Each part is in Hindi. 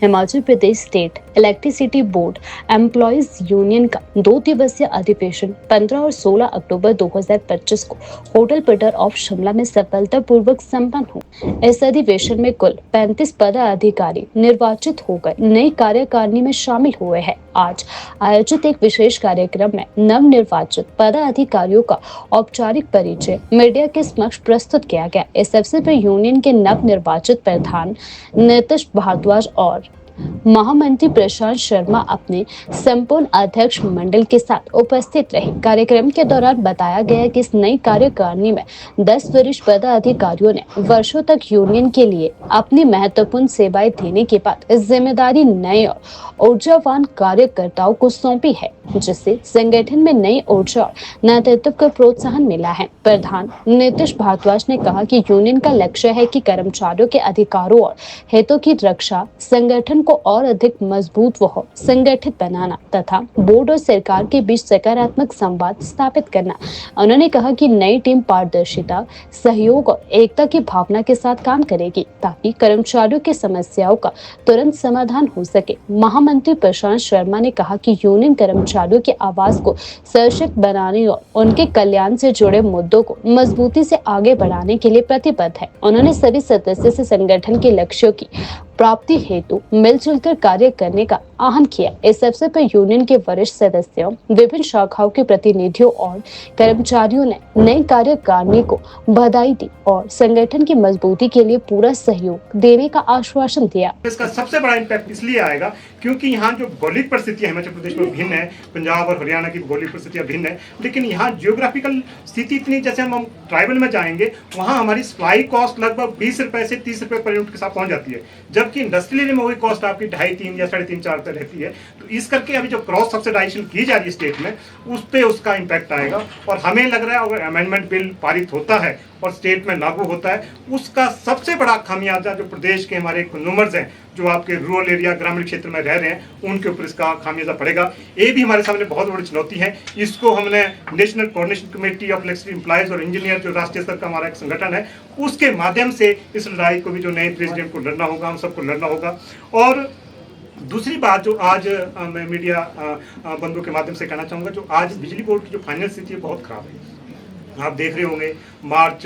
Himachal Pradesh state electricity board employees union का 2 दिवसीय अधिवेशन 15 और 16 अक्टूबर 2025 को होटल पीटर ऑफ शिमला में सफलतापूर्वक संपन्न हुआ। इस अधिवेशन में कुल 35 पदाधिकारी निर्वाचित होकर नई कार्यकारिणी में शामिल हुए हैं। आज आयोजित एक विशेष कार्यक्रम में नव निर्वाचित पदाधिकारियों का औपचारिक परिचय मीडिया के समक्ष प्रस्तुत किया गया। इस अवसर पर यूनियन के नव निर्वाचित प्रधान नीतीश भारद्वाज और महामंत्री प्रशांत शर्मा अपने संपूर्ण अध्यक्ष मंडल के साथ उपस्थित रहे। कार्यक्रम के दौरान बताया गया कि इस नई कार्यकारिणी में 10 वरिष्ठ पदाधिकारियों ने वर्षों तक यूनियन के लिए अपनी महत्वपूर्ण सेवाएं देने के बाद इस जिम्मेदारी नए और ऊर्जावान कार्यकर्ताओं को सौंपी है, जिससे संगठन में नई ऊर्जा और नेतृत्व को प्रोत्साहन मिला है। प्रधान नीतीश भारद्वाज ने कहा कि यूनियन का लक्ष्य है कि कर्मचारियों के अधिकारों और हितों की रक्षा, संगठन को और अधिक मजबूत व संगठित बनाना तथा बोर्ड और सरकार के बीच सकारात्मक संवाद स्थापित करना। उन्होंने कहा कि नई टीम पारदर्शिता, सहयोग और एकता की भावना के साथ काम करेगी ताकि कर्मचारियों की समस्याओं का तुरंत समाधान हो सके। महामंत्री प्रशांत शर्मा ने कहा कि यूनियन कर्मचारियों की आवाज को सशक्त बनाने और उनके कल्याण से जुड़े मुद्दों को मजबूती से आगे बढ़ाने के लिए प्रतिबद्ध है। उन्होंने सभी सदस्यों से संगठन के लक्ष्यों की प्राप्ति हेतु मिलजुल कर कार्य करने का आह्वान किया। इस अवसर पर यूनियन के वरिष्ठ सदस्यों, विभिन्न शाखाओं के प्रतिनिधियों और कर्मचारियों ने नई कार्यकारिणी को बधाई दी और संगठन की मजबूती के लिए पूरा सहयोग देने का आश्वासन दिया। इसका सबसे बड़ा इम्पैक्ट इसलिए आएगा क्योंकि यहाँ जो भौगोलिक परिस्थितियां हिमाचल प्रदेश में भिन्न है, पंजाब और हरियाणा की भौगोलिक परिस्थितियां भिन्न है, लेकिन यहाँ जियोग्राफिकल स्थिति इतनी, जैसे हम ट्राइबल में जाएंगे वहाँ हमारी सप्लाई कॉस्ट लगभग 20 रुपए से 30 रुपए पर यूनिट के साथ पहुंच जाती है, जबकि इंडस्ट्रियल एरिया में वही कॉस्ट आपकी 2.5-3 या 3.5-4 रुपए रहती है। तो इस करके अभी जो क्रॉस सब्सिडाइजेशन की जा रही है स्टेट में, उस पर उसका इम्पैक्ट आएगा। और हमें लग रहा है अगर अमेंडमेंट बिल पारित होता है और स्टेट में लागू होता है, उसका सबसे बड़ा खामियाजा जो प्रदेश के हमारे कंज्यूमर्स हैं, जो आपके रूरल एरिया ग्रामीण क्षेत्र में रह रहे हैं, उनके ऊपर इसका खामियाजा पड़ेगा। ये भी हमारे सामने बहुत बड़ी चुनौती है। इसको हमने national coordination committee of electricity employees और इंजीनियर, जो राष्ट्रीय स्तर का हमारा एक संगठन है, उसके माध्यम से इस लड़ाई को भी जो नए प्रेसिडेंट को लड़ना होगा, हम सबको लड़ना होगा। और दूसरी बात जो आज मैं मीडिया बंधुओं के माध्यम से कहना चाहूँगा, जो आज बिजली बोर्ड की जो फाइनल स्थिति है बहुत खराब है। आप देख रहे होंगे मार्च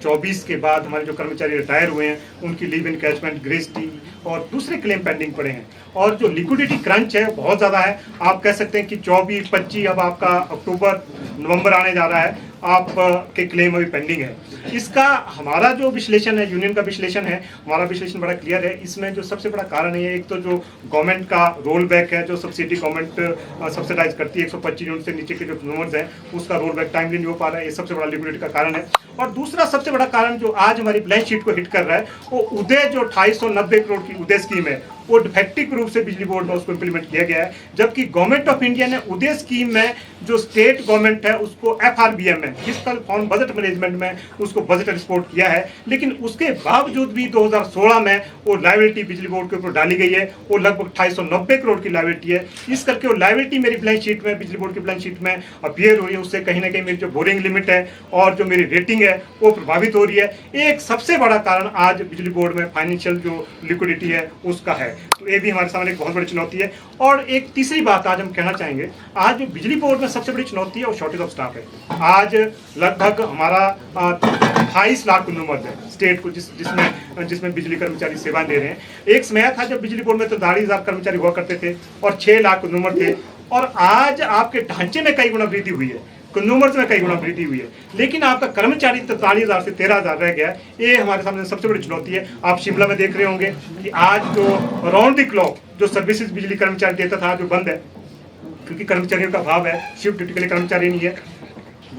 24 के बाद हमारे जो कर्मचारी रिटायर हुए हैं, उनकी लीव इनकैचमेंट, ग्रेच्युटी और दूसरे क्लेम पेंडिंग पड़े हैं। और जो लिक्विडिटी क्रंच है बहुत ज़्यादा है। आप कह सकते हैं कि 24-25 अब आपका अक्टूबर नवंबर आने जा रहा है, आप के क्लेम अभी पेंडिंग है। इसका हमारा जो विश्लेषण है, यूनियन का विश्लेषण है, हमारा विश्लेषण बड़ा क्लियर है। इसमें जो सबसे बड़ा कारण है, एक तो जो गवर्नमेंट का रोल बैक है, जो सब्सिडी गवर्नमेंट सब्सिडाइज करती है, 125 यूनिट से नीचे के जो कंज्यूमर्स हैं, उसका रोल बैक टाइमली नहीं हो पा रहा है। ये सबसे बड़ा लिक्विडिटी का कारण है। और दूसरा सबसे बड़ा कारण जो आज हमारी बैलेंस शीट को हिट कर रहा है, वो उदय जो 290 करोड़ की उदय स्कीम है, वो डिफेक्टिव रूप से बिजली बोर्ड में उसको इंप्लीमेंट किया गया है। जबकि गवर्नमेंट ऑफ इंडिया ने उदय स्कीम में जो स्टेट गवर्नमेंट है उसको FRBM में, फिस्कल फॉर्म बजट मैनेजमेंट में, उसको बजट रिपोर्ट किया है। लेकिन उसके बावजूद भी 2016 में वो लायबिलिटी बिजली बोर्ड के ऊपर डाली गई है। वो लगभग 290 करोड़ की लायबिलिटी है। इस करके वो लायबिलिटी मेरी बैलेंस शीट में, बिजली बोर्ड की बैलेंस शीट में अपीयर हो रही है। उससे कहीं ना कहीं मेरी जो बोरिंग लिमिट है और जो मेरी रेटिंग है वो प्रभावित हो रही है। एक सबसे बड़ा कारण आज बिजली बोर्ड में फाइनेंशियल जो लिक्विडिटी है उसका है। तो ये भी हमारे सामने एक बहुत बड़ी चुनौती है। और एक तीसरी बात आज हम कहना चाहेंगे, आज जो बिजली बोर्ड में सबसे बड़ी चुनौती है वो शॉर्टेज ऑफ स्टाफ है। आज लगभग हमारा 28 लाख कंज्यूमर्स है स्टेट को, जिसमें बिजली कर्मचारी सेवा दे रहे हैं। एक समय था जब बिजली बोर्ड में तो 10,000 कर्मचारी हुआ करते थे और 6 लाख कंज्यूमर थे। और आज आपके ढांचे में कई गुना वृद्धि हुई है, कंज्यूमर्स में कई गुना वृद्धि हुई है, लेकिन आपका कर्मचारी 43,000 से 13,000 रह गया। ये हमारे सामने सबसे बड़ी चुनौती है। आप शिमला में देख रहे होंगे कि आज जो राउंड द क्लॉक जो सर्विसेज बिजली कर्मचारी देता था, जो बंद है, क्योंकि कर्मचारियों का अभाव है, शिफ्ट ड्यूटी के लिए कर्मचारी नहीं है।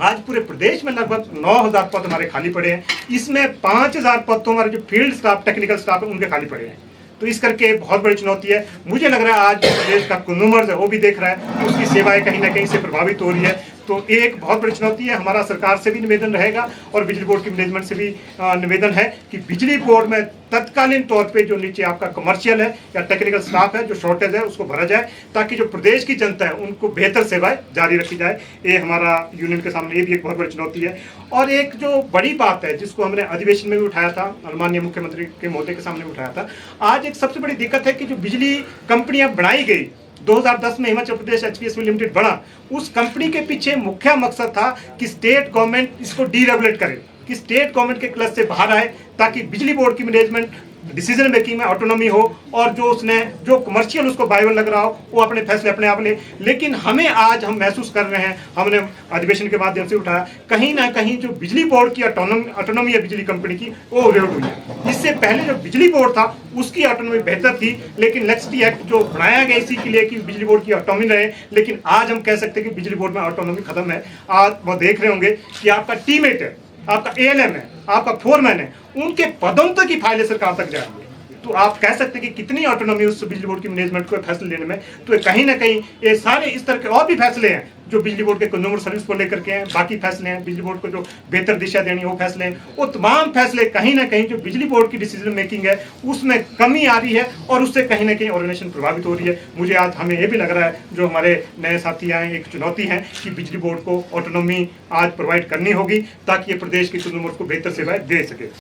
आज पूरे प्रदेश में लगभग 9,000 पद हमारे खाली पड़े हैं। इसमें 5,000 पद तो हमारे जो फील्ड स्टाफ, टेक्निकल स्टाफ है, उनके खाली पड़े हैं। तो इस करके बहुत बड़ी चुनौती है। मुझे लग रहा है आज जो प्रदेश का कंज्यूमर्स है वो भी देख रहा है, उसकी सेवाएं कहीं ना कहीं से प्रभावित हो रही है। तो एक बहुत बड़ी चुनौती है। हमारा सरकार से भी निवेदन रहेगा और बिजली बोर्ड की मैनेजमेंट से भी निवेदन है कि बिजली बोर्ड में तत्कालीन तौर पे जो नीचे आपका कमर्शियल है या टेक्निकल स्टाफ है, जो शॉर्टेज है, उसको भरा जाए, ताकि जो प्रदेश की जनता है उनको बेहतर सेवाएं जारी रखी जाए। ये हमारा यूनियन के सामने ये भी एक बहुत बड़ी चुनौती है। और एक जो बड़ी बात है जिसको हमने अधिवेशन में भी उठाया था, माननीय मुख्यमंत्री के महोदय के सामने उठाया था, आज एक सबसे बड़ी दिक्कत है कि जो बिजली कंपनियां बनाई गई 2010 में, हिमाचल प्रदेश एचपीएसबी लिमिटेड बना, उस कंपनी के पीछे मुख्य मकसद था कि स्टेट गवर्नमेंट इसको डीरेगुलेट करे, कि स्टेट गवर्नमेंट के क्लच से बाहर आए, ताकि बिजली बोर्ड की मैनेजमेंट डिसीजन मेकिंग में ऑटोनॉमी हो और जो कमर्शियल उसको वायबल लग रहा हो वो अपने फैसले अपने आप ले। लेकिन हमें आज हम महसूस कर रहे हैं, हमने अधिवेशन के माध्यम से उठाया, कहीं ना कहीं जो बिजली बोर्ड की ऑटोनॉमी है बिजली कंपनी की, वो ओवररेट हुई है। इससे पहले जो बिजली बोर्ड था उसकी ऑटोनॉमी बेहतर थी, लेकिन इलेक्ट्रिसिटी एक्ट जो बनाया गया इसी के लिए कि बिजली बोर्ड की ऑटोनॉमी रहे, लेकिन आज हम कह सकते हैं कि बिजली बोर्ड में ऑटोनॉमी खत्म है। आज वो देख रहे होंगे कि आपका टीमेट है, आपका एएलएम है, आपका फोरमैन है, उनके पदोन्नति की फाइलें सरकार तक जा रही है। तो आप कह सकते हैं कि कितनी ऑटोनॉमी उस बिजली बोर्ड की मैनेजमेंट को फैसले लेने में। तो कहीं ना कहीं ये सारे इस तरह के और भी फैसले हैं जो बिजली बोर्ड के कंज्यूमर सर्विस को लेकर के हैं, बाकी फैसले हैं बिजली बोर्ड को जो बेहतर दिशा देनी है वो फैसले हैं, वो तमाम फैसले कहीं ना कहीं जो बिजली बोर्ड की डिसीजन मेकिंग है उसमें कमी आ रही है और उससे कहीं ना कहीं ऑर्गेनाइजेशन प्रभावित हो रही है। मुझे आज हमें ये भी लग रहा है जो हमारे नए साथी आए एक चुनौती है कि बिजली बोर्ड को ऑटोनॉमी आज प्रोवाइड करनी होगी ताकि ये प्रदेश के कंज्यूमर को बेहतर सेवाएं दे सके।